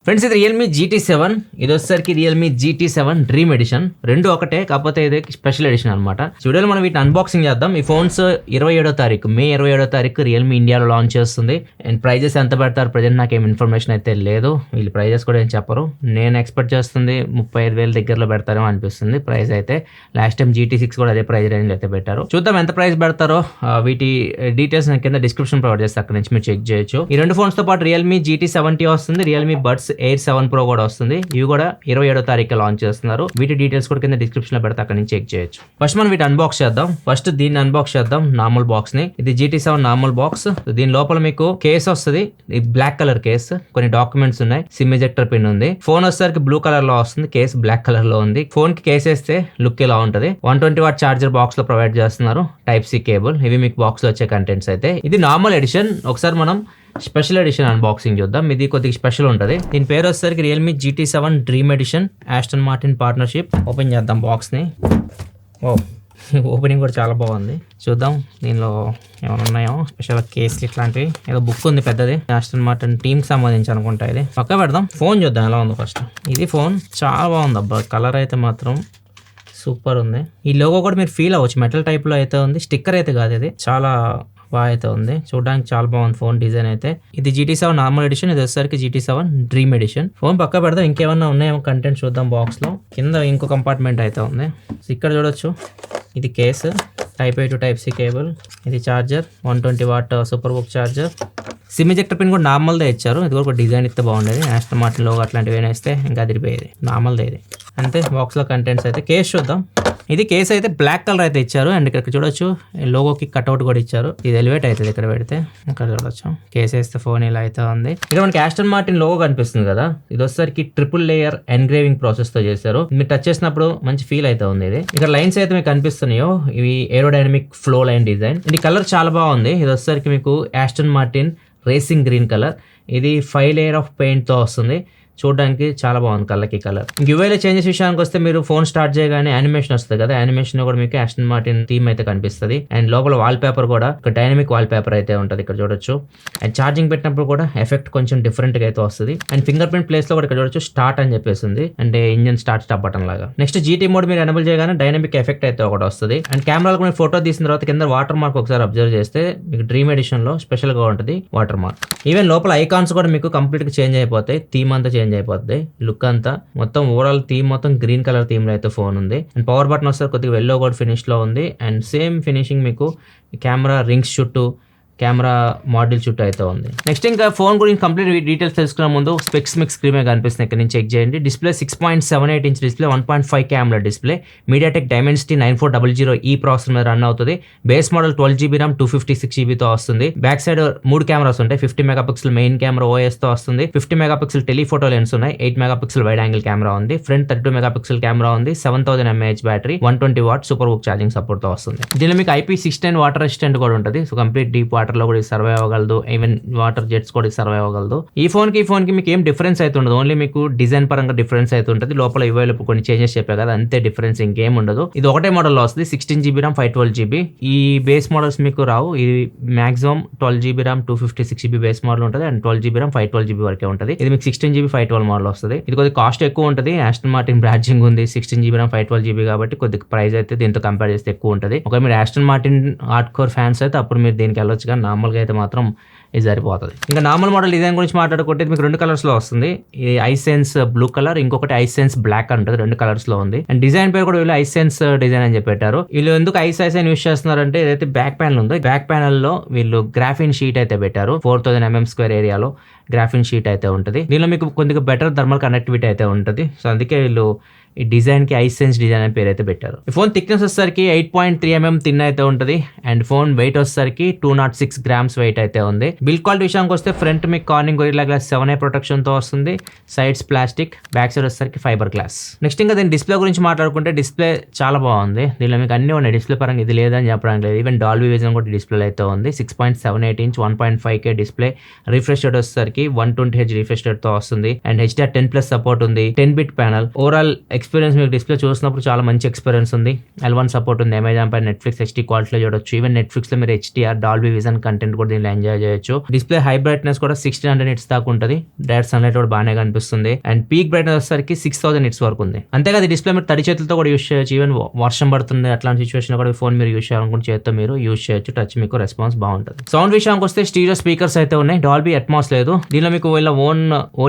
Friends ఇది Realme GT7, ఇది వచ్చేసరికి రియల్మీ GT7 డ్రీమ్ ఎడిషన్. రెండు ఒకటే, కాకపోతే ఇది స్పెషల్ ఎడిషన్ అనమాట. వీడియోలో మనం వీటిని అన్బాక్సింగ్ చేద్దాం. ఈ ఫోన్స్ 27వ తారీఖు మే 27వ తారీఖు రియల్మీ ఇండియాలో లాంచ్ చేస్తుంది. అండ్ ప్రైజెస్ ఎంత పెడతారు ప్రజెంట్ నాకు ఏం ఇన్ఫర్మేషన్ అయితే లేదు. వీళ్ళు ప్రైజెస్ కూడా ఏం చెప్పరు. నేను ఎక్స్పెక్ట్ చేస్తుంది 35,000 దగ్గరలో పెడతారేమో అనిపిస్తుంది ప్రైస్ అయితే. లాస్ట్ టైం GT6 కూడా అదే ప్రైస్ రేంజ్ అయితే పెట్టారు. చూద్దాం ఎంత ప్రైస్ పెడతారో. వీటి డీటెయిల్స్ నేను కింద డిస్క్రిప్షన్ ప్రొవైడ్ చేస్తాను, అక్కడ నుంచి మీరు చెక్ చేయొచ్చు. ఈ రెండు ఫోన్స్ తో పాటు రియల్మీ GT70 వస్తుంది, రియల్మీ బడ్స్ Air 7 Pro కూడా వస్తుంది. ఇవి కూడా 27వ తారీఖు లాంచ్ చేస్తున్నారు. వీటి డీటెయిల్స్ కూడా కింద డిస్క్రిప్షన్ లో పెడితే అక్కడ నుంచి చెక్ చేయొచ్చు. ఫస్ట్ మనం వీటి అన్బాక్స్ చేద్దాం. ఫస్ట్ దీన్ని అన్బాక్స్ చేద్దాం, నార్మల్ బాక్స్ ని. ఇది GT7 నార్మల్ బాక్స్. దీని లోపల మీకు కేస్ వస్తుంది, ఇది బ్లాక్ కలర్ కేస్. కొన్ని డాక్యుమెంట్స్ ఉన్నాయి, సిమ్ ఎజెక్టర్ పిన్ ఉంది. ఫోన్ వచ్చేసరికి బ్లూ కలర్ లో వస్తుంది, కేస్ బ్లాక్ కలర్ లో ఉంది. ఫోన్ కి కేస్ వేస్తే లుక్ ఇలా ఉంటది. 120W చార్జర్ బాక్స్ లో ప్రొవైడ్ చేస్తున్నారు, Type-C కేబుల్. ఇవి మీకు బాక్స్ లో వచ్చే కంటెంట్స్ అయితే. ఇది నార్మల్ ఎడిషన్. ఒకసారి మనం స్పెషల్ ఎడిషన్ అన్బాక్సింగ్ చూద్దాం. ఇది కొద్దిగా స్పెషల్ ఉంటుంది. దీని పేరు వచ్చేసరికి Realme GT7 dream edition, Aston Martin partnership. Open చేద్దాం బాక్స్ ని. ఓపెనింగ్ కూడా చాలా బాగుంది. చూద్దాం దీనిలో ఏమైనా ఉన్నాయో. స్పెషల్ కేసులు ఇట్లాంటివి, ఏదో బుక్ ఉంది పెద్దది, ఆస్టన్ మార్టిన్ టీమ్ కి సంబంధించి అనుకుంటా. ఇది పక్క పెడదాం. ఫోన్ చూద్దాం ఎలా ఉంది ఫస్ట్. ఇది ఫోన్ చాలా బాగుంది అబ్బా. కలర్ అయితే మాత్రం సూపర్ ఉంది. ఈ లోగో కూడా మీరు ఫీల్ అవ్వచ్చు, మెటల్ టైప్ లో అయితే ఉంది, స్టిక్కర్ అయితే కాదు. ఇది చాలా బాగా అయితే ఉంది, చూడడానికి చాలా బాగుంది ఫోన్ డిజైన్ అయితే. ఇది GT7 నార్మల్ ఎడిషన్, ఇది వచ్చేసరికి GT7 డ్రీమ్ ఎడిషన్. ఫోన్ పక్క పెడదాం. ఇంకేమన్నా ఉన్నాయేమో కంటెంట్ చూద్దాం బాక్స్ లో. కింద ఇంకో కంపార్ట్మెంట్ అయితే ఉంది, ఇక్కడ చూడొచ్చు. ఇది case, Type-A to Type-C cable. ఇది చార్జర్, 120W సూపర్ బుక్ చార్జర్. సిమ్ ఎజెక్టర్ పిన్ కూడా నార్మల్దే ఇచ్చారు. ఇది కూడా డిజైన్ ఇస్తే బాగుండేది. ఆస్టన్ మార్టిన్ లోగో అట్లాంటివి ఏమైనా ఇస్తే ఇంకా అదిరిపోయేది. నార్మల్దే ఇది అంతే. బాక్స్ లో కంటెంట్స్ అయితే. కేస్ చూద్దాం. ఇది కేసు అయితే బ్లాక్ కలర్ అయితే ఇచ్చారు. అండ్ ఇక్కడ చూడొచ్చు లోగోకి కట్అవుట్ కూడా ఇచ్చారు. ఇది ఎలివేట్ అవుతుంది ఇక్కడ పెడితే. ఇక్కడ చూడొచ్చు కేసు వేస్తే ఫోన్ ఇలా అయితే ఉంది. ఇక్కడ మనకి ఆస్టన్ మార్టిన్ లోగో కనిపిస్తుంది కదా. ఇది వచ్చేసరికి ట్రిపుల్ లేయర్ ఎన్గ్రేవింగ్ ప్రాసెస్ తో చేశారు. మీరు టచ్ చేసినప్పుడు మంచి ఫీల్ అయితే ఉంది. ఇది ఇక్కడ లైన్స్ అయితే మీకు కనిపిస్తున్నాయో, ఇవి ఏరోడైనమిక్ ఫ్లో లైన్ డిజైన్. ఇది కలర్ చాలా బాగుంది. ఇది వచ్చేసరికి మీకు Aston Martin racing green colour. ఇది 5 లేయర్ ఆఫ్ పెయింట్ తో వస్తుంది. చూడడానికి చాలా బాగుంది కలర్కి కలర్. గివేలో చేంజెస్ విషయానికి వస్తే మీరు ఫోన్ స్టార్ట్ చేయగానే యానిమేషన్ వస్తుంది కదా, యానిమేషన్ కూడా మీకు ఆస్టన్ మార్టిన్ థీమ్ అయితే కనిపిస్తుంది. అండ్ లోపల వాల్ పేపర్ కూడా ఒక డైనమిక్ వాల్ పేపర్ అయితే ఉంటుంది, ఇక్కడ చూడొచ్చు. అండ్ ఛార్జింగ్ పెట్టినప్పుడు కూడా ఎఫెక్ట్ కొంచెం డిఫరెంట్ గా అయితే వస్తుంది. అండ్ ఫింగర్ ప్రింట్ ప్లేస్ లో కూడా ఇక్కడ చూడొచ్చు స్టార్ట్ అని చెప్పేసింది, అంటే ఇంజన్ స్టార్ట్ బటన్ లాగా. నెక్స్ట్ GT మోడ్ మీరు ఎనబుల్ చేయగానే డైనమిక్ ఎఫెక్ట్ అయితే ఒకటి వస్తుంది. అండ్ కెమెరాలో మీరు ఫోటో తీసిన తర్వాత కింద వాటర్ మార్క్ ఒకసారి అబ్జర్వ్ చేస్తే మీకు డ్రీమ్ ఎడిషన్ లో స్పెషల్ గా ఉంటుంది వాటర్ మార్క్. ఈవెన్ లోపల ఐకాన్స్ కూడా మీకు కంప్లీట్ గా చేంజ్ అయిపోతాయి, థీమ్ అంతా చేంజ్ అయిపోద్ది. లుక్ అంతా మొత్తం ఓవరాల్ థీమ్ మొత్తం గ్రీన్ కలర్ థీమ్ లో అయితే ఫోన్ ఉంది. అండ్ పవర్ బటన్ వస్తే కొద్దిగా ఎల్లో గోల్డ్ ఫినిష్ లో ఉంది. అండ్ సేమ్ ఫినిషింగ్ మీకు కెమెరా రింగ్స్ చుట్టూ, కెమెరా మాడ్యూల్ చుట్టూ అయితే ఉంది. నెక్స్ట్ ఇంకా ఫోన్ గురించి కంప్లీట్ డీటెయిల్స్ తెలుసుకునే ముందు స్పెక్స్ మీకు స్క్రీన్ మీద కనిపిస్తుంది, ఇక్కడ నుంచి చెక్ చేయండి. Display 6.78 inch display, 1.5K AMOLED display, MediaTek Dimensity 9400E processor మీద రన్ అవుతుంది. Base model 12GB RAM 256GB తో వస్తుంది. బ్యాక్ సైడ్ 3 కెమెరాస్ ఉంటాయి. 50 మెగాపిక్సెల్ మెయిన్ కెమెరా OS తో వస్తుంది. 50 మెగాపిక్సెల్ టెలిఫోటో లెన్స్ ఉన్నాయి. 8 మెగాపిక్సెల్ వైడ్ యాంగిల్ కెమెరా ఉంది. ఫ్రంట్ 32 మెగాపిక్సెల్ కెమెరా ఉంది. 7000 mAh battery, 120W super book charging support తో వస్తుంది. దీనిలో మీకు IP69 వాటర్ రెసిస్టెంట్ కూడా ఉంటుంది. సో కంప్లీట్ డీప్ వాటర్ లో కూడా సర్వైవ్ అవ్వగలదు. ఈవెన్ వాటర్ జెట్స్ కూడా సర్వైవ్ అవ్వగలదు. ఈ ఫోన్ కి మీకు ఏం డిఫరెన్స్ అయితే ఉండదు. ఓన్లీ మీకు డిజైన్ పరంగా డిఫరెన్స్ అయితే ఉంటుంది. లోపల ఇవేళ కొన్ని చేంజెస్ చెప్పా కదా, అంతే డిఫరెన్స్, ఇంకేం ఉండదు. ఇది ఒకటే మోడల్ లో వస్తుంది. 16GB RAM 512GB. ఈ బేస్ మోడల్స్ మీకు రావు. ఇది maximum 12GB RAM 256GB base model ఉంటుంది. అండ్ 12GB RAM 512GB వరకే ఉంటుంది. ఇది మీకు 16GB 512 మోడల్ వస్తుంది. ఇది కొద్దిగా కాస్ట్ ఎక్కువ ఉంటుంది. ఆస్టన్ మార్టిన్ బ్రాంచింగ్ ఉంది. 16GB RAM 512GB కాబట్టి కొద్దిగా ప్రైస్ అయితే దీంతో కంపేర్ చేస్తే ఎక్కువ ఉంటుంది. ఒకవేళ మీరు Aston Martin hard core fans అయితే అప్పుడు మీరు దీనికి వెళ్ళొచ్చు, కానీ నార్మల్ అయితే మాత్రం ఇది సరిపోతుంది. ఇంకా నార్మల్ మోడల్ డిజైన్ గురించి మాట్లాడుకుంటే మీకు 2 కలర్స్ లో వస్తుంది. ఇది ఐసెన్స్ బ్లూ కలర్, ఇంకొకటి ఐసెన్స్ బ్లాక్ ఉంటుంది. 2 కలర్స్ లో ఉంది. అండ్ డిజైన్ పేరు కూడా వీళ్ళు ఐసెన్స్ డిజైన్ అని చెప్పారు. వీళ్ళు ఎందుకు ఐసైన్ యూస్ చేస్తున్నారంటే, ఏదైతే బ్యాక్ ప్యానల్ ఉందో బ్యాక్ ప్యానల్ లో వీళ్ళు గ్రాఫిన్ షీట్ అయితే పెట్టారు. 4000 mm² ఏరియాలో గ్రాఫిన్ షీట్ అయితే ఉంటుంది. దీనిలో మీకు కొద్దిగా బెటర్ థర్మల్ కనెక్టివిటీ అయితే ఉంటుంది. సో అందుకే వీళ్ళు ఈ డిజైన్ కి ఐసెన్స్ డిజైన్ అని పేరు అయితే పెట్టారు. ఈ ఫోన్ థిక్నెస్ వచ్చేసరికి 8.3 mm థిన్ అయితే ఉంటుంది. అండ్ ఫోన్ వెయిట్ వచ్చేసరికి 206 grams వెయిట్ అయితే ఉంది. బిల్డ్ క్వాలిటీ విషయానికి వస్తే ఫ్రంట్ మీకు Corning gorilla glass 7A protection తో వస్తుంది. సైడ్స్ ప్లాస్టిక్, బ్యాక్ సైడ్ వచ్చేసరికి ఫైబర్ గ్లాస్. నెక్స్ట్ ఇంకా దీని డిస్ప్లే గురించి మాట్లాడుకుంటే డిస్ప్లే చాలా బాగుంది. దీనిలో మీకు అన్ని ఉన్నాయి. డిస్ప్లే పరంగా ఇది లేదని చెప్పడానికి లేదు. ఈవెన్ డాల్బీ విజన్ కూడా డిస్ప్లే అయితే ఉంది. 6.78 inch 1.5K display. Refresh rate వచ్చేసరికి వచ్చేసరికి 120Hz రిఫ్రెష్ రేట్ తో వస్తుంది అండ్ HDR10+ సపోర్ట్ ఉంది, 10-bit ప్యానల్. ఓవరాల్ ఎక్స్పీరియన్స్ మీకు డిస్ప్లే చూసినప్పుడు చాలా మంచి ఎక్స్పీరియన్స్ ఉంది. L1 సపోర్ట్ ఉంది, అమెజాన్ పై నెట్ఫ్లిక్స్ HD క్వాలిటీలో చూడొచ్చు. ఈవెన్ నెట్ఫ్లిక్స్ లో మీరు HDR డాల్బీ విజన్ కంటెంట్ కూడా దీనిలో ఎంజాయ్ చేయొచ్చు. డిస్ప్లే హై బ్రైట్నెస్ కూడా 1600 nits దాకా ఉంటుంది. డైరెక్ట్ సన్లైట్ కూడా బాగానే కనిపిస్తుంది అండ్ పీక్ బ్రైట్నెస్ వచ్చేసరికి 6000 nits వరకు ఉంది. అంతేకాదు డిస్ప్లే మీరు తడి చేతులతో కూడా యూస్ చేయొచ్చు. ఈవెన్ వర్షం పడుతుంది అట్లాంటి సిచువేషన్ కూడా ఫోన్ మీరు యూస్ చేయాలనుకుంటే చేతితో మీరు యూస్ చేయొచ్చు. టచ్ మీకు రెస్పాన్స్ బాగుంటుంది. సౌండ్ విషయానికి వస్తే స్టీరియో స్పీకర్స్ అయితే ఉన్నాయి, డాల్బీ అట్మాస్ లేదు. దీనిలో మీకు వీళ్ళ ఓన్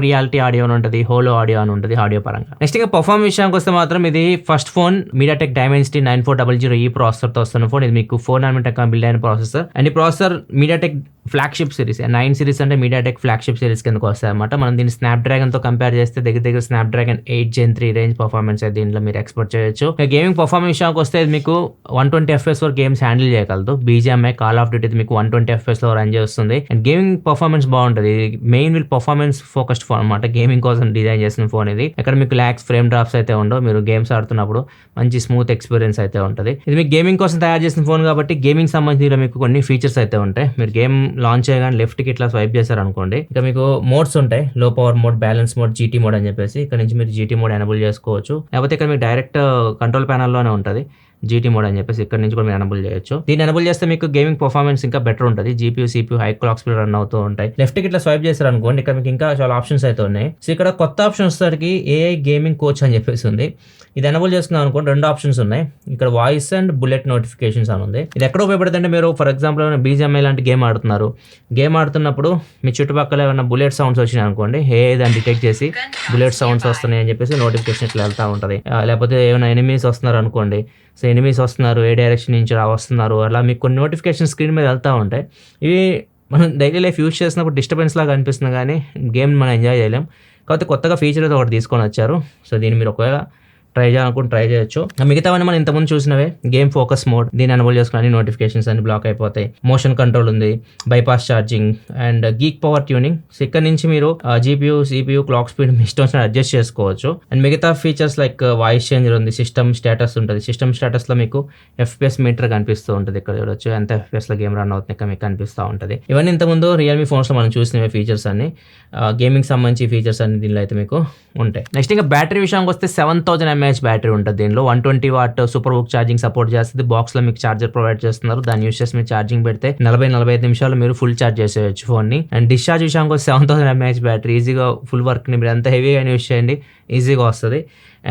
రియాలిటీ ఆడియో అని ఉంటుంది, హోలో ఆడియో అని ఉంటుంది ఆడియో పరంగా. నెక్స్ట్ ఇంకా పర్ఫార్మెన్స్ విషయానికి వస్తే మాత్రం ఇది first phone MediaTek Dimensity 9400E processor తో వస్తున్న ఫోన్. ఇది మీకు 4 nm బిల్డ్ అయిన ప్రాసెసర్ అండ్ ఈ processor MediaTek flagship series 9 series అంటే MediaTek ఫ్లాగ్షిప్ సిరీస్ కిందకు వస్తాయి అనమాట. మనం దీన్ని స్నాప్డ్రాగన్ తో కంపేర్ చేస్తే దగ్గర స్నాప్డ్రాగన్ 8 Gen 3 రేంజ్ పర్ఫార్మెన్స్ అయితే దీంట్లో మీరు ఎక్స్పెక్ట్ చేయొచ్చు. గేమింగ్ పర్ఫార్మెన్స్ విషయానికి వస్తే ఇది మీకు 120 FPS వరకు గేమ్స్ హ్యాండిల్ చేయగలదు. BGMI కాల్ ఆఫ్ డ్యూటీ మీకు 120 FPS లో రన్ చేస్తుంది అండ్ గేమింగ్ పర్ఫార్మెన్స్ బాగుంటుంది. Mainly performance focused phone అనమాట, గేమింగ్ కోసం డిజైన్ చేసిన ఫోన్ ఇది. ఇక్కడ మీకు ల్యాక్స్ ఫ్రేమ్ డ్రాప్స్ అయితే ఉండవు, మీరు గేమ్స్ ఆడుతున్నప్పుడు మంచి స్మూత్ ఎక్స్పీరియన్స్ అయితే ఉంటుంది. ఇది మీకు గేమింగ్ కోసం తయారు చేసిన ఫోన్ కాబట్టి గేమింగ్ సంబంధించిన మీకు కొన్ని ఫీచర్స్ అయితే ఉంటాయి. మీరు గేమ్ లాంచ్ చేయగానే లెఫ్ట్ కి ఇట్లా స్వైప్ చేశారు అనుకోండి, ఇక మీకు మోడ్స్ ఉంటాయి, లో power mode, balance mode, GT mode అని చెప్పేసి. ఇక్కడ నుంచి మీరు GT మోడ్ ఎనబుల్ చేసుకోవచ్చు. లేకపోతే ఇక్కడ మీకు డైరెక్ట్ కంట్రోల్ ప్యానల్ లోనే ఉంటుంది GT మోడ్ అని చెప్పేసి, ఇక్కడ నుంచి కూడా మీరు ఎనబుల్ చేయొచ్చు. దీన్ని ఎనబుల్ చేస్తే మీకు గేమింగ్ పర్ఫార్మెన్స్ ఇంకా బెటర్ ఉంటుంది. GPU CPU high clock speed run అవుతూ ఉంటాయి. లెఫ్ట్ కి ఇట్లా స్వైప్ చేశారు అనుకోండి, ఇక్కడ మీకు ఇంకా చాలా ఆప్షన్స్ అయితే ఉన్నాయి. సో ఇక్కడ కొత్త ఆప్షన్ వచ్చేసరికి AI గేమింగ్ కోచ్ అని చెప్పేసి ఉంది. ఇది ఎనబుల్ చేసుకున్నాం అనుకోండి, 2 ఆప్షన్స్ ఉన్నాయి. ఇక్కడ వాయిస్ అండ్ బుల్లెట్ నోటిఫికేషన్స్ అని ఉంది. ఇది ఎక్కడ ఉపయోగపడుతుందంటే మీరు ఫర్ ఎగ్జాంపుల్ BGMI లాంటి గేమ్ ఆడుతున్నారు, గేమ్ ఆడుతున్నప్పుడు మీ చుట్టుపక్కల ఏమైనా బుల్లెట్ సౌండ్స్ వచ్చినాయి అనుకోండి, దాన్ని డిటెక్ట్ చేసి బుల్లెట్ సౌండ్స్ వస్తున్నాయి అని చెప్పేసి నోటిఫికేషన్ ఇట్లా వెళ్తూ ఉంటుంది. లేకపోతే ఏమైనా ఎనిమీస్ వస్తున్నారు అనుకోండి, సో ఎనిమీస్ వస్తున్నారు, ఏ డైరెక్షన్ నుంచి వస్తున్నారు, అలా మీకు కొన్ని నోటిఫికేషన్ స్క్రీన్ మీద వెళ్తూ ఉంటాయి. ఇవి మనం డైలీ లైఫ్ యూజ్ చేసినప్పుడు డిస్టర్బెన్స్ లాగా అనిపిస్తుంది కానీ గేమ్ మనం ఎంజాయ్ చేయలేం. కాబట్టి కొత్తగా ఫీచర్ అయితే ఒకటి తీసుకొని వచ్చారు. సో దీన్ని మీరు ఒకవేళ ట్రై చేయాలనుకుంటే ట్రై చేయొచ్చు. మిగతావన్నీ మనం ఇంతకుముందు చూసినవే, గేమ్ ఫోకస్ మోడ్, దీన్ని ఎనబుల్ చేసుకుని అన్ని నోటిఫికేషన్స్ అన్ని బ్లాక్ అయిపోతాయి. మోషన్ కంట్రోల్ ఉంది, bypass charging and geek power tuning. So ఇక్కడ నుంచి మీరు GPU CPU క్లాక్ స్పీడ్ మీ ఇష్టం వచ్చిన అడ్జస్ట్ చేసుకోవచ్చు. అండ్ మిగతా ఫీచర్స్ లైక్ వాయిస్ చేంజర్ ఉంది, సిస్టమ్ స్టేటస్ ఉంటుంది. సిస్టమ్ స్టేటస్ లో మీకు FPS మీటర్ కనిపిస్తూ ఉంటుంది. ఇక్కడ చూడొచ్చు ఎంత FPS లో గేమ్ రన్ అవుతుంది ఇక్కడ మీకు కనిపిస్తూ ఉంటుంది. ఇవన్నీ ఇంతకుముందు రియల్మీ ఫోన్స్ లో మనం చూసినవే ఫీచర్స్ అన్ని, గేమింగ్ సంబంధించి ఫీచర్స్ అన్ని దీనిలో అయితే మీకు ఉంటాయి. నెక్స్ట్ ఇంకా బ్యాటరీ విషయానికి వస్తే 7000 mAh బ్యాటరీ ఉంటుంది. దీనిలో 120 watt super book charging support చేస్తుంది. బాక్స్ లో మీకు ఛార్జర్ ప్రొవైడ్ చేస్తున్నారు. దాన్ని యూస్ చేసి మీరు ఛార్జింగ్ పెడితే 40-45 నిమిషాలు మీరు ఫుల్ ఛార్జ్ చేసేయచ్చు ఫోన్ ని. అండ్ డిశ్చార్జ్ విషయానికి వస్తే 7000 mAh బ్యాటరీ, ఈజీగా ఫుల్ వర్క్ ని మీరు ఎంత హెవీగా యూస్ చేయండి ఈజీగా వస్తుంది.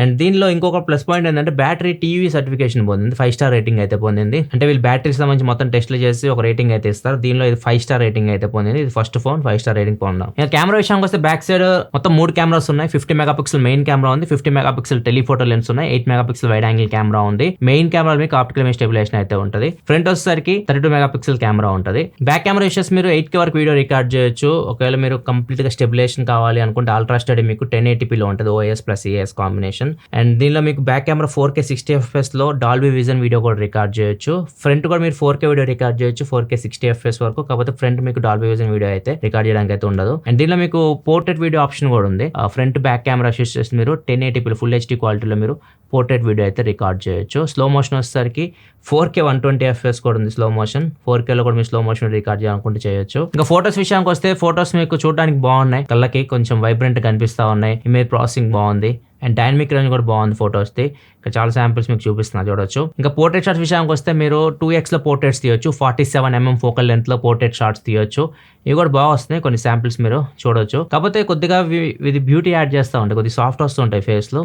అండ్ దీనిలో ఇంకొక ప్లస్ పాయింట్ ఏంటంటే బ్యాటరీ టీవీ సర్టిఫికేషన్ పొందింది, 5 స్టార్ రేటింగ్ అయితే పొందింది. అంటే వీళ్ళు బ్యాటరీస్ సంబంధించి మొత్తం టెస్ట్లు చేసి ఒక రేటింగ్ అయితే ఇస్తారు. దీనిలో ఇది 5 స్టార్ రేటింగ్ అయితే పొందింది. ఇది ఫస్ట్ ఫోన్ 5 స్టార్ రేటింగ్ పొందాం. ఇంకా కెమెరా విషయానికి వస్తే బ్యాక్ సైడ్ మొత్తం 3 కెమెరాస్ ఉన్నాయి. 50 మెగాపిక్సెల్ మెయిన్ కెమెరా ఉంది, 50 మెగాపిక్సెల్ టెలిఫోటో లెన్స్ ఉన్నాయి, 8 మెగాపిక్సెల్ వైడ్ యాంగిల్ కెమెరా ఉంది. మెయిన్ కెమెరా మీకు ఆప్టికల్ ఇమేజ్ స్టెబిలైజేషన్ అయితే ఉంటుంది. ఫ్రంట్ వచ్చేసరికి 32 మెగాపిక్సెల్ కెమెరా ఉంటుంది. బ్యాక్ కెమెరా విషయస్ మీరు 8K వరకు వీడియో రికార్డ్ చేయొచ్చు. ఒకవేళ మీరు కంప్లీట్ గా స్టెబిలైజేషన్ కావాలి అనుకుంటే అల్ట్రా స్టడీ మీకు 1080p ఉంటుంది, OIS plus EIS combination. And దీనిలో మీకు బ్యాక్ కెమెరా 4K 60 FPS లో డాల్బీ విజన్ వీడియో కూడా రికార్డ్ చేయొచ్చు. ఫ్రంట్ కూడా మీరు 4K వీడియో రికార్డ్ చేయొచ్చు, 4K 60 FPS వరకు. కాకపోతే ఫ్రంట్ మీకు డాల్బీ విజన్ వీడియో అయితే రికార్డ్ చేయడానికి అయితే ఉండదు. అండ్ దీనిలో మీకు పోర్ట్రేట్ వీడియో ఆప్షన్ కూడా ఉంది. ఫ్రంట్ బ్యాక్ కెమెరా యూస్ చేసి మీరు 1080p ఫుల్ HD క్వాలిటీలో మీరు పోర్ట్రేట్ వీడియో అయితే రికార్డ్ చేయొచ్చు. స్లో మోషన్ వచ్చేసరికి 4K 120 FPS కూడా ఉంది స్లో మోషన్. 4K లో కూడా మీరు స్లో మోషన్ రికార్డ్ చేయాలనుకుంటే చేయొచ్చు. ఇంకా ఫోటోస్ విషయానికి వస్తే ఫోటోస్ మీకు చూడడానికి బాగున్నాయి, కళ్ళకి కొంచెం వైబ్రెంట్ కనిపిస్తా ఉన్నాయి. ఇమేజ్ ప్రాసెసింగ్ బాగుంది అండ్ డైనమిక్ రేంజ్ కూడా బాగుంది ఫోటోస్ది. ఇక్కడ చాలా శాంపిల్స్ మీకు చూపిస్తున్నా చూడొచ్చు. ఇంకా పోర్ట్రేట్ షాట్స్ విషయానికి వస్తే మీరు 2x లో పోర్ట్రేట్స్ తీయొచ్చు, 47mm ఫోకల్ లెంత్ లో పోర్ట్రేట్ షాట్స్ తీయొచ్చు. ఇవి కూడా బాగా వస్తున్నాయి, కొన్ని శాంపిల్స్ మీరు చూడొచ్చు. కాకపోతే కొద్దిగా ఇది బ్యూటీ యాడ్ చేస్తూ ఉంటాయి, కొద్దిగా సాఫ్ట్ వస్తుంటాయి ఫేస్ లో.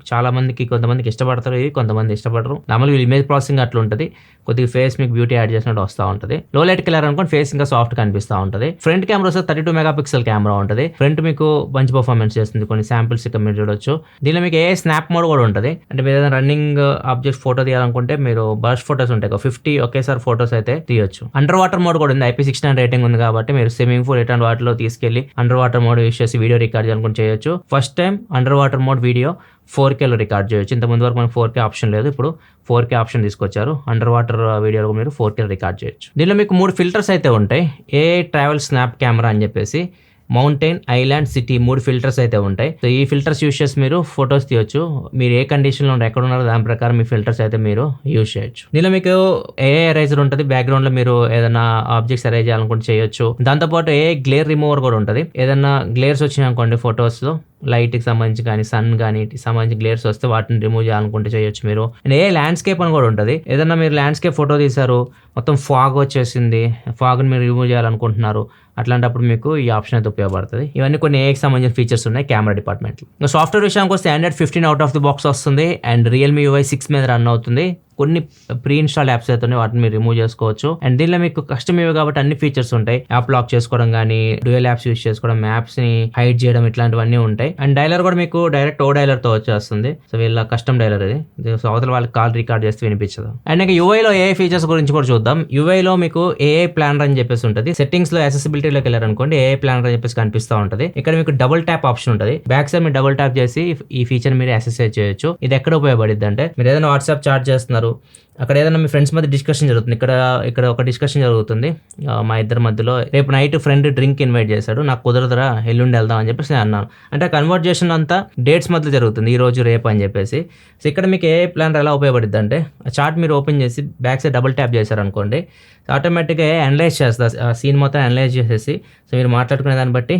చాలా మందికి కొంతమందికి ఇష్టపడతారు, ఇవి కొంతమంది ఇష్టపడరు. మామూలుగా ఇమేజ్ ప్రాసెసింగ్ అట్లా ఉంటుంది, కొద్దిగా ఫేస్ మీకు బ్యూటీ యాడ్ చేసినట్టు వస్తూ ఉంటుంది. లో లైట్ కలర్ అనుకోండి ఫేస్ ఇంకా సాఫ్ట్ కనిపిస్తూ ఉంటుంది. ఫ్రంట్ కెమెరా వస్తే 32 మెగాపిక్సెల్ కెమెరా ఉంటుంది. ఫ్రంట్ మీకు మంచి పర్ఫార్మెన్స్ చేస్తుంది, కొన్ని శాంపిల్స్ ఇక్కడ మీరు చూడొచ్చు. దీనిలో మీకు ఏ స్నాప్ మోడ్ కూడా ఉంటుంది. అంటే మీరు ఏదైనా రన్నింగ్ ఆబ్జెక్ట్ ఫోటో తీయాలనుకుంటే మీరు బర్స్ట్ ఫోటోస్ ఉంటాయి, 50 ఒకేసారి ఫోటోస్ అయితే తీయొచ్చు. అండర్ వాటర్ మోడ్ కూడా ఉంది, IP69 రేటింగ్ ఉంది కాబట్టి మీరు స్విమ్మింగ్ పూల్ ఇట్లాంటి వాటిలో తీసుకెళ్లి అండర్ వాటర్ మోడ్ యూస్ చేసి వీడియో రికార్డ్ చేయాలనుకుంటే చేయొచ్చు. First time under water mode video 4K లో రికార్డ్ చేయొచ్చు. ఇంత ముందు వరకు మనకు 4K ఆప్షన్ లేదు, ఇప్పుడు 4K ఆప్షన్ తీసుకొచ్చారు. అండర్ వాటర్ వీడియోలో మీరు 4K రికార్డ్ చేయొచ్చు. దీనిలో మీకు 3 ఫిల్టర్స్ అయితే ఉంటాయి. ఏ ట్రావెల్ స్నాప్ కెమెరా అని చెప్పేసి, మౌంటైన్, ఐలాండ్, సిటీ 3 ఫిల్టర్స్ అయితే ఉంటాయి. సో ఈ ఫిల్టర్స్ యూస్ చేసి మీరు ఫొటోస్ తీయొచ్చు. మీరు ఏ కండిషన్లో ఉన్నారు, ఎక్కడ ఉన్నారో దాని ప్రకారం మీ ఫిల్టర్స్ అయితే మీరు యూస్ చేయొచ్చు. దీనిలో మీకు ఏఐ ఎరేజర్ ఉంటుంది. బ్యాక్గ్రౌండ్ లో మీరు ఏదైనా ఆబ్జెక్ట్స్ ఎరేజ్ చేయాలనుకుంటే చేయొచ్చు. దాంతోపాటు ఏఐ గ్లేర్ రిమూవర్ కూడా ఉంటుంది. ఏదైనా గ్లేర్స్ వచ్చినాయి అనుకోండి ఫొటోస్ లో, లైట్ కి సంబంధించి కానీ సన్ కానీ సంబంధించి గ్లేర్స్ వస్తే వాటిని రిమూవ్ చేయాలనుకుంటే చేయొచ్చు మీరు. అండ్ ఏ ల్యాండ్స్కేప్ అని కూడా ఉంటుంది. ఏదైనా మీరు ల్యాండ్స్కేప్ ఫోటో తీశారు, మొత్తం ఫాగ్ వచ్చేసింది, ఫాగ్ని మీరు రిమూవ్ చేయాలనుకుంటున్నారు, అట్లాంటప్పుడు మీకు ఈ ఆప్షన్ అయితే ఉపయోగపడుతుంది. ఇవన్నీ కొన్ని ఏఐకి సంబంధించిన ఫీచర్స్ ఉన్నాయి కెమెరా డిపార్ట్మెంట్లో. ఇంకా సాఫ్ట్వేర్ విషయానికి వస్తే Android 15 out of the box వస్తుంది అండ్ Realme UI 6 మీద రన్ అవుతుంది. కొన్ని ప్రీ ఇన్స్టాల్డ్ యాప్స్ అయితే ఉన్నాయి, వాటిని మీరు రిమూవ్ చేసుకోవచ్చు. అండ్ దీనిలో మీకు కస్టమ్ ఇవి కాబట్టి అన్ని ఫీచర్స్ ఉంటాయి. యాప్ లాక్ చేసుకోవడం కానీ, డ్యూయల్ యాప్స్ యూస్ చేసుకోవడం, మ్యాప్స్ ని హైడ్ చేయడం, ఇట్లాంటివన్నీ ఉంటాయి. అండ్ డైలర్ కూడా మీకు డైరెక్ట్ ఓ డైలర్ తో వచ్చేస్తుంది. సో వీళ్ళ కస్టమ్ డైలర్ ఇది. సో అవతల వాళ్ళకి కాల్ రికార్డ్ చేస్తే వినిపించదు. అండ్ ఇంకా UI లో ఏఐ ఫీచర్స్ గురించి కూడా చూద్దాం. UI లో మీకు ఏఐ ప్లానర్ అని చెప్పేసి ఉంటుంది. సెట్టింగ్స్ లో యాక్సెసిబిలిటీలోకి వెళ్ళారనుకోండి, ఏఐ ప్లానర్ అని చెప్పేసి కనిపిస్తూ ఉంటుంది. ఇక్కడ మీకు డబుల్ ట్యాప్ ఆప్షన్ ఉంటుంది. బ్యాక్ సైడ్ మీరు డబుల్ ట్యాప్ చేసి ఈ ఫీచర్ మీరు యాక్సెస్ చేయొచ్చు. ఇది ఎక్కడ ఉపయోగపడుద్ది అంటే, మీరు ఏదైనా వాట్సాప్ చాట్ చేస్తున్నారు, అక్కడ ఏదైనా మీ ఫ్రెండ్స్ మధ్య డిస్కషన్ జరుగుతుంది. ఇక్కడ ఒక డిస్కషన్ జరుగుతుంది మా ఇద్దరి మధ్యలో. రేపు నైట్ ఫ్రెండ్ డ్రింక్ ఇన్వైట్ చేశాడు, నాకు కుదరదురా, ఎల్లుండి వెళ్దాం అని చెప్పేసి నేను అన్నాను. అంటే కన్వర్జేషన్ అంతా డేట్స్ మధ్య జరుగుతుంది, ఈ రోజు రేపు అని చెప్పేసి. సో ఇక్కడ మీకు ఏ ప్లాన్ ఎలా ఉపయోగపడుద్ది అంటే, ఆ చార్ట్ మీరు ఓపెన్ చేసి బ్యాక్ సైడ్ డబుల్ ట్యాప్ చేశారనుకోండి, ఆటోమేటిక్గా అనలైజ్ చేస్తుంది, ఆ సీన్ మొత్తం అనలైజ్ చేసేసి. సో మీరు మాట్లాడుకునే దాన్ని బట్టి,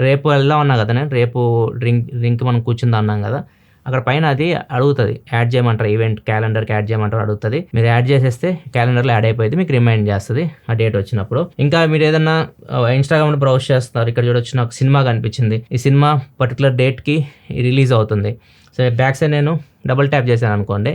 రేపు వెళ్దాం అన్నా కదా నేను, రేపు డ్రింక్ మనం కూర్చుందా అన్నాం కదా, అక్కడ పైన అది అడుగుతుంది, యాడ్ చేయమంటారు, ఈవెంట్ క్యాలెండర్కి యాడ్ చేయమంటారు అడుగుతుంది. మీరు యాడ్ చేసేస్తే క్యాలెండర్లో యాడ్ అయిపోయింది, మీకు రిమైండ్ చేస్తుంది ఆ డేట్ వచ్చినప్పుడు. ఇంకా మీరు ఏదైనా ఇన్స్టాగ్రామ్లో బ్రౌజ్ చేస్తున్నారు, ఇక్కడ చూడొచ్చు నాకు సినిమా కనిపించింది, ఈ సినిమా పర్టికులర్ డేట్కి రిలీజ్ అవుతుంది. సో బ్యాక్ సైడ్ నేను డబుల్ ట్యాప్ చేశాను అనుకోండి,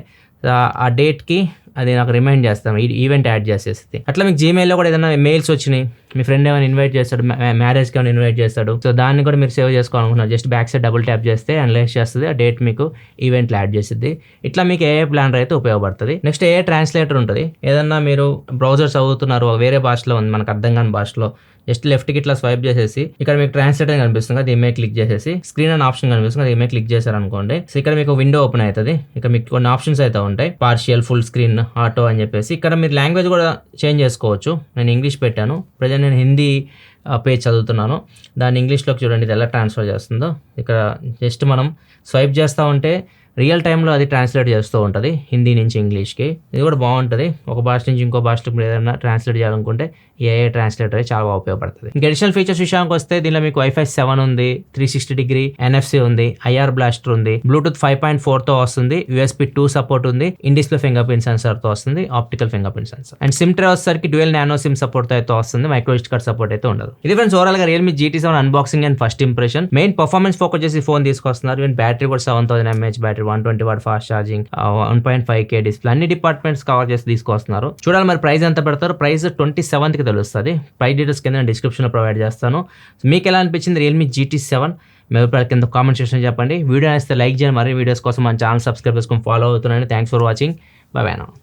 ఆ డేట్కి అది నాకు రిమైండ్ చేస్తాను, ఈవెంట్ యాడ్ చేసేసి. అట్లా మీకు జీమెయిల్లో కూడా ఏదైనా మెయిల్స్ వచ్చినాయి, మీ ఫ్రెండ్ ఏమైనా ఇన్వైట్ చేస్తాడు, మ్యారేజ్కి ఏమైనా ఇన్వైట్ చేస్తాడు, సో దాన్ని కూడా మీరు సేవ్ చేసుకోవాలనుకుంటున్నారు, just back side double tap చేస్తే అనలైజ్ చేస్తుంది, ఆ డేట్ మీకు ఈవెంట్లో యాడ్ చేస్తుంది. ఇట్లా మీకు ఏ ప్లానర్ అయితే ఉపయోగపడుతుంది. నెక్స్ట్ ఏ ట్రాన్స్లేటర్ ఉంటుంది. ఏదన్నా మీరు బ్రౌజర్ చదువుతున్నారు, వేరే భాషలో ఉంది, మనకు అర్థం కాని భాషలో, జస్ట్ లెఫ్ట్కి ఇట్లా స్వైప్ చేసేసి ఇక్కడ మీకు ట్రాన్స్లేట్ అని కనిపిస్తుంది, అది ఇమే క్లిక్ చేసేసి, స్క్రీన్ అని ఆప్షన్ కనిపిస్తుంది, అది ఇమే క్లిక్ చేశారనుకోండి, సో ఇక్కడ మీకు విండో ఓపెన్ అవుతుంది. ఇక్కడ మీకు కొన్ని ఆప్షన్స్ అయితే ఉంటాయి, పార్షియల్, ఫుల్ స్క్రీన్, ఆటో అని చెప్పేసి. ఇక్కడ మీరు లాంగ్వేజ్ కూడా చేంజ్ చేసుకోవచ్చు. నేను ఇంగ్లీష్ పెట్టాను, ప్రజెంట్ నేను హిందీ పేజ్ చదువుతున్నాను, దాన్ని ఇంగ్లీష్లోకి చూడండి ఇది ఎలా ట్రాన్స్ఫర్ చేస్తుందో. ఇక్కడ జస్ట్ మనం స్వైప్ చేస్తూ ఉంటే రియల్ టైంలో అది ట్రాన్స్లేట్ చేస్తూ ఉంటుంది హిందీ నుంచి ఇంగ్లీష్కి. ఇది కూడా బాగుంటుంది. ఒక భాష నుంచి ఇంకో భాషకి మీరు ఏదైనా ట్రాన్స్లేట్ చేయాలనుకుంటే ఏఐ ట్రాన్స్లేటర్ చాలా బాగా ఉపయోగపడుతుంది. ఇంకా అడిషనల్ ఫీచర్స్ విషయానికి వస్తే దీనిలో మీకు Wi-Fi 7 ఉంది, 360 డిగ్రీ NFC ఉంది, IR బ్లాస్టర్ ఉంది, బ్లూటూత్ 5.4తో వస్తుంది, USB 2 సపోర్ట్ ఉంది, ఇన్ డిస్ప్లే ఫింగర్ ప్రింట్ సెన్సర్తో వస్తుంది, optical finger print sensor. And SIM tray వచ్చేసరికి డ్యూయల్ నానో సిమ్ సపోర్ట్ అయితే వస్తుంది, మైక్రో SD కార్డ్ సపోర్ట్ అయితే ఉండదు. ఇది ఫ్రెండ్స్ ఓవరాల్ గా Realme GT7 unboxing and first impression. Main performance focus చేసి ఫోన్ తీసుకొస్తున్నారు. ఈవెన్ బ్యాటరీ కూడా 7000 mAh battery, 120 watt fast charging, 1.5K display, అన్ని డిపార్ట్మెంట్స్ కవర్ చేసి తీసుకొస్తున్నారు. చూడాలి మరి ప్రైస్ ఎంత పెడతారు. ప్రైస్ 27th కి తెలుస్తుంది. ప్రైస్ డీటెయిల్స్ కింద డిస్క్రిప్షన్లో ప్రొవైడ్ చేస్తాను. మీకు ఎలా అనిపించింది Realme GT7 మీ అభిప్రాయాలు కింద కామెంట్ సెక్షన్ చెప్పండి. వీడియో నచ్చితే లైక్ చేయండి. మరిన్ని వీడియోస్ కోసం మన ఛానల్ సబ్స్క్రైబ్ చేసుకొని ఫాలో అవుతున్నాను. Thanks for watching. By by now.